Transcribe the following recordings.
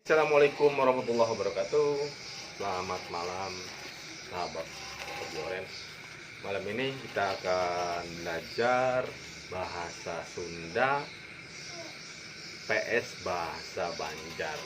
Assalamualaikum warahmatullahi wabarakatuh. Selamat malam sahabat Obioren. Malam ini kita akan belajar bahasa Sunda PS bahasa Banjar.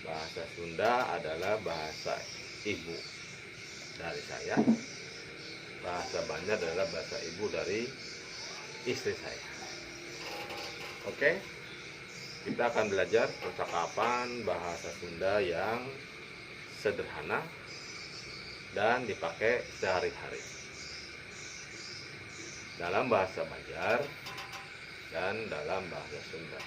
Bahasa Sunda adalah bahasa ibu dari saya. Bahasa Banjar adalah bahasa ibu dari istri saya. Oke? Kita akan belajar percakapan bahasa Sunda yang sederhana dan dipakai sehari-hari dalam bahasa Banjar dan dalam bahasa Sunda.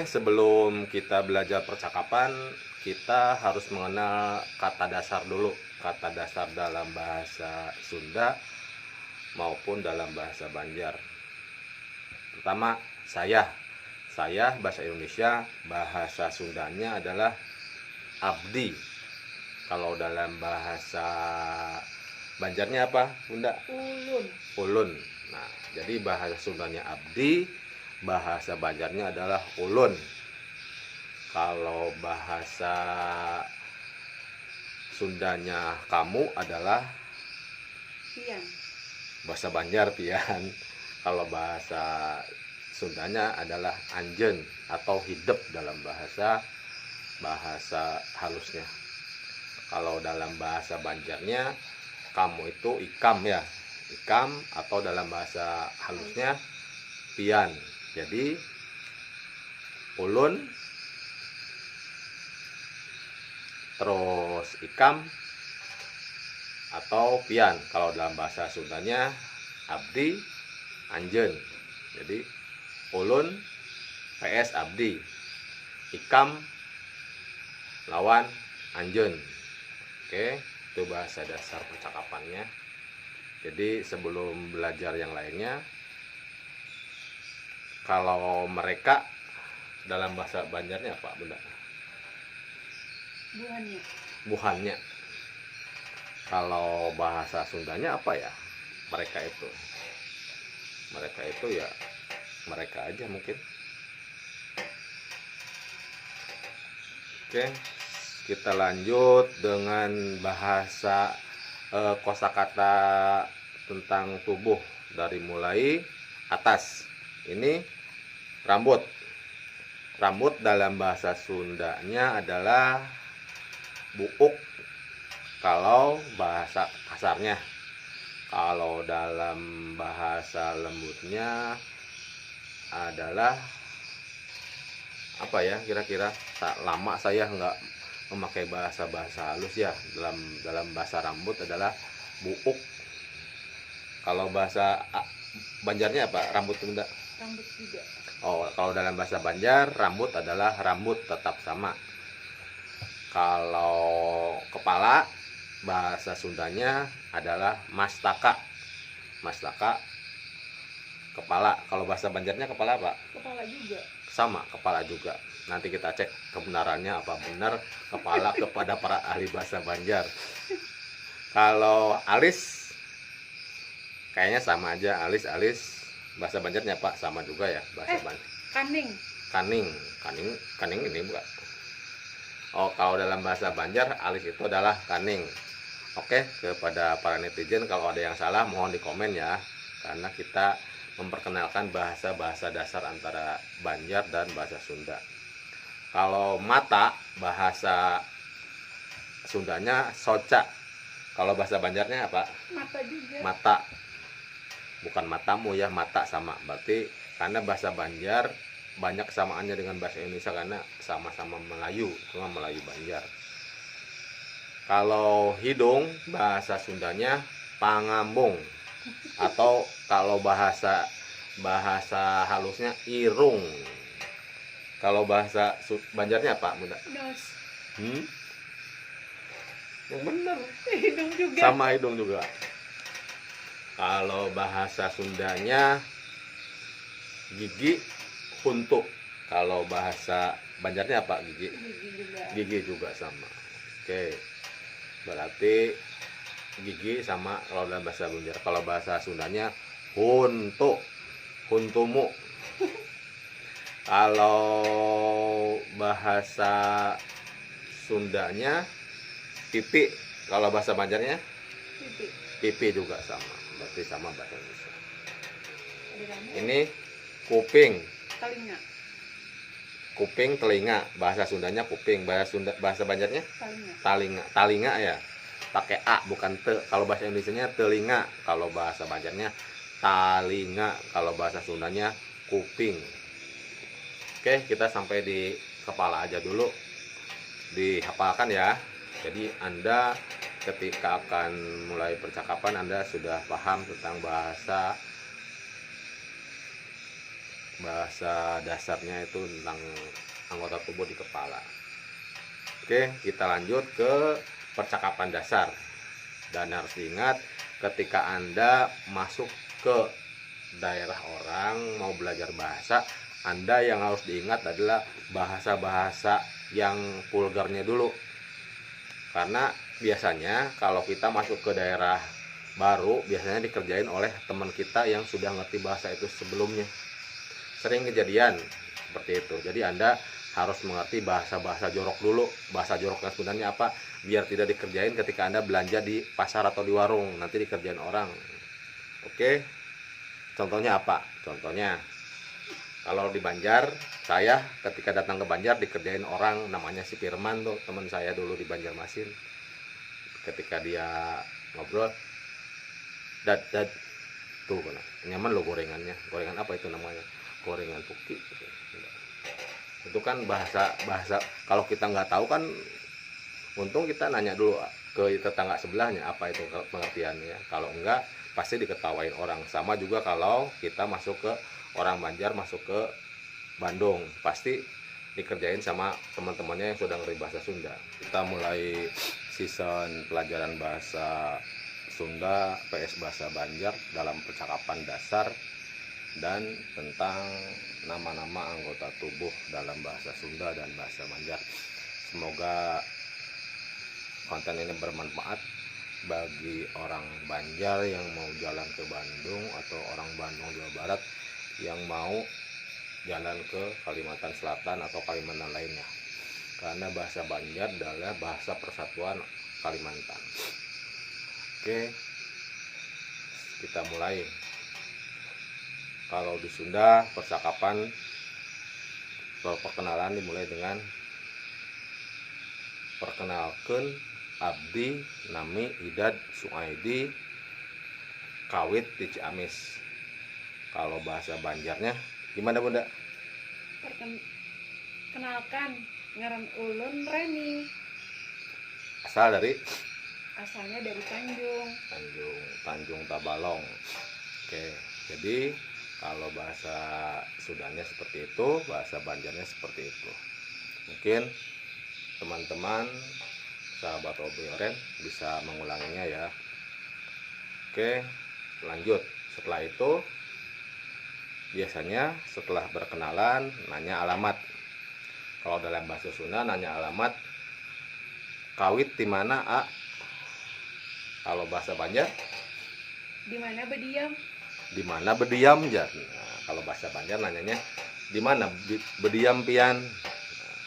Sebelum kita belajar percakapan, kita harus mengenal kata dasar dulu. Kata dasar dalam bahasa Sunda maupun dalam bahasa Banjar. Pertama, saya bahasa Indonesia, bahasa Sundanya adalah abdi. Kalau dalam bahasa Banjarnya apa, Bunda? Ulun. Nah, jadi bahasa Sundanya abdi, bahasa Banjarnya adalah ulun. Kalau bahasa Sundanya kamu adalah pian. Bahasa Banjar pian. Kalau bahasa Sundanya adalah anjen atau hidup dalam bahasa halusnya. Kalau dalam bahasa Banjarnya kamu itu ikam ya, ikam, atau dalam bahasa halusnya pian. Jadi ulun terus ikam atau pian. Kalau dalam bahasa Sundanya abdi, anjen. Jadi ulun PS abdi, ikam lawan anjen. Oke, itu bahasa dasar percakapannya. Jadi sebelum belajar yang lainnya, kalau mereka dalam bahasa Banjarnya apa, Bunda? Buhannya. Kalau bahasa Sundanya apa ya? Mereka itu ya mereka aja mungkin. Oke, kita lanjut dengan bahasa kosakata tentang tubuh dari mulai atas. Ini rambut. Rambut dalam bahasa Sundanya adalah buuk kalau bahasa kasarnya. Kalau dalam bahasa lembutnya adalah apa ya, kira-kira lama saya nggak memakai bahasa halus ya. Dalam bahasa rambut adalah buuk. Kalau bahasa Banjarnya apa, rambut, Bunda? Rambut juga. Oh, kalau dalam bahasa Banjar rambut adalah rambut, tetap sama. Kalau kepala bahasa Sundanya adalah mastaka. Mastaka kepala. Kalau bahasa Banjarnya kepala apa? Kepala juga. Sama, kepala juga. Nanti kita cek kebenarannya apa benar kepala kepada para ahli bahasa Banjar. Kalau alis kayaknya sama aja, alis bahasa Banjarnya Pak, sama juga ya bahasa Banjar. Kaning ini bukan. Oh, kalau dalam bahasa Banjar alis itu adalah kaning. Oke, kepada para netizen kalau ada yang salah mohon di komen ya, karena kita memperkenalkan bahasa-bahasa dasar antara Banjar dan bahasa Sunda. Kalau mata bahasa Sundanya soca. Kalau bahasa Banjarnya apa? Mata juga. Mata. Bukan matamu ya, mata sama. Berarti karena bahasa Banjar banyak kesamaannya dengan bahasa Indonesia karena sama-sama Melayu, cuma Melayu Banjar. Kalau hidung bahasa Sundanya pangambung, atau kalau bahasa halusnya irung. Kalau bahasa Banjarnya apa, Bunda? Nos. Yang benar. Hidung juga. Sama hidung juga. Kalau bahasa Sundanya gigi, huntuk. Kalau bahasa Banjarnya apa, gigi? Gigi juga sama. Oke. Berarti gigi sama kalau dalam bahasa Banjar. Kalau bahasa Sundanya huntuk, huntumu. Kalau bahasa Sundanya pipi, kalau bahasa Banjarnya Pipi. pipi juga sama, berarti sama bahasa Indonesia. Ada rambut. Ini kuping, Telinga. kuping telinga, bahasa Sundanya kuping, bahasa Banjarnya Telinga. talinga ya, pakai a bukan te. Kalau bahasa Indonesianya telinga, kalau bahasa Banjarnya talinga, kalau bahasa Sundanya kuping. Oke, kita sampai di kepala aja dulu, dihafalkan ya. Jadi Anda ketika akan mulai percakapan Anda sudah paham tentang bahasa dasarnya itu tentang anggota tubuh di kepala. Oke, kita lanjut ke percakapan dasar. Dan harus diingat, ketika Anda masuk ke daerah orang mau belajar bahasa, Anda yang harus diingat adalah bahasa-bahasa yang vulgarnya dulu. Karena biasanya kalau kita masuk ke daerah baru, biasanya dikerjain oleh teman kita yang sudah ngerti bahasa itu sebelumnya. Sering kejadian seperti itu. Jadi Anda harus mengerti bahasa-bahasa jorok dulu. Bahasa joroknya sebenarnya apa? Biar tidak dikerjain ketika Anda belanja di pasar atau di warung, nanti dikerjain orang. Oke. Contohnya apa? Contohnya kalau di Banjar, saya ketika datang ke Banjar dikerjain orang namanya si Firman tuh, teman saya dulu di Banjarmasin. Ketika dia ngobrol, dad tuh nyaman lo gorengannya. Gorengan apa itu namanya? Gorengan puki. Itu kan bahasa kalau kita nggak tahu kan, untung kita nanya dulu ke tetangga sebelahnya apa itu pengertiannya. Kalau enggak pasti diketawain orang. Sama juga kalau kita masuk ke orang Banjar, masuk ke Bandung, pasti dikerjain sama teman-temannya yang sudah ngerti bahasa Sunda. Kita mulai season pelajaran bahasa Sunda PS bahasa Banjar dalam percakapan dasar dan tentang nama-nama anggota tubuh dalam bahasa Sunda dan bahasa Banjar. Semoga konten ini bermanfaat bagi orang Banjar yang mau jalan ke Bandung atau orang Bandung Jawa Barat yang mau jalan ke Kalimantan Selatan atau Kalimantan lainnya. Karena bahasa Banjar adalah bahasa persatuan Kalimantan. Oke, kita mulai. Kalau di Sunda percakapan perkenalan dimulai dengan perkenalkan abdi nami Idad Suaidi kawit di Ciamis. Kalau bahasa Banjarnya gimana Bunda? Kenalkan, ngaran ulun Reni. Asalnya dari Tanjung Tabalong. Oke, jadi kalau bahasa Sundanya seperti itu, bahasa Banjarnya seperti itu. Mungkin teman-teman sahabat Obi Oren bisa mengulanginya ya. Oke, lanjut. Setelah itu biasanya setelah berkenalan nanya alamat. Kalau dalam bahasa Sunda nanya alamat, kawit di mana A. Kalau bahasa Banjar Di mana berdiam? di mana berdiam Jar. Nah, kalau bahasa Banjar nanyanya di mana berdiam pian. Nah,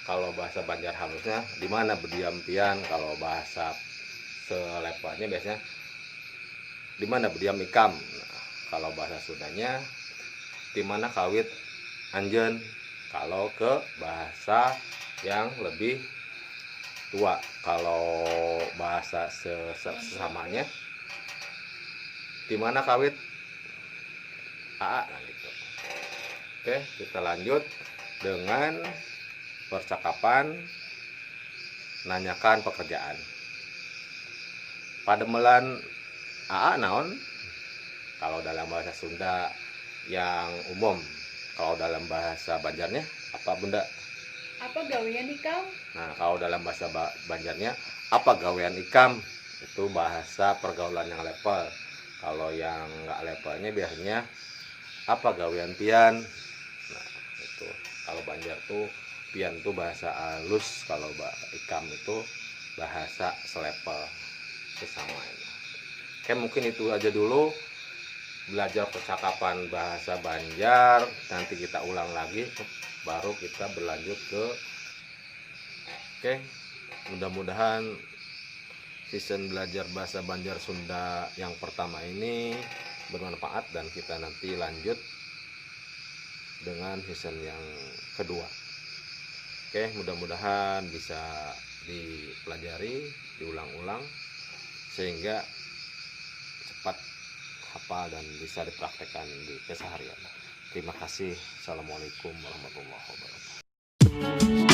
kalau bahasa Banjar halusnya di mana berdiam pian. Kalau bahasa selepatnya biasanya di mana berdiam ikam. Nah, kalau bahasa Sundanya di mana kawit anjen. Kalau ke bahasa yang lebih tua, kalau bahasa sesamanya di mana kawit AA. Nah, gitu. Oke, kita lanjut dengan percakapan nanyakan pekerjaan. Pademelan AA naon? Kalau dalam bahasa Sunda yang umum. Kalau dalam bahasa Banjarnya apa Bunda? Apa gawean ikam? Nah, kalau dalam bahasa Banjarnya apa gawean ikam? Itu bahasa pergaulan yang level. Kalau yang nggak levelnya biasanya apa gawean pian. Nah, itu kalau Banjar tuh pian tuh bahasa halus, kalau ikam itu bahasa selepel sesama ini. Oke, mungkin itu aja dulu belajar percakapan bahasa Banjar. Nanti kita ulang lagi baru kita berlanjut ke oke. Mudah-mudahan season belajar bahasa Banjar Sunda yang pertama ini bermanfaat dan kita nanti lanjut dengan season yang kedua. Oke, mudah-mudahan bisa dipelajari, diulang-ulang sehingga cepat hafal dan bisa dipraktekkan di keseharian. Terima kasih. Assalamualaikum warahmatullahi wabarakatuh.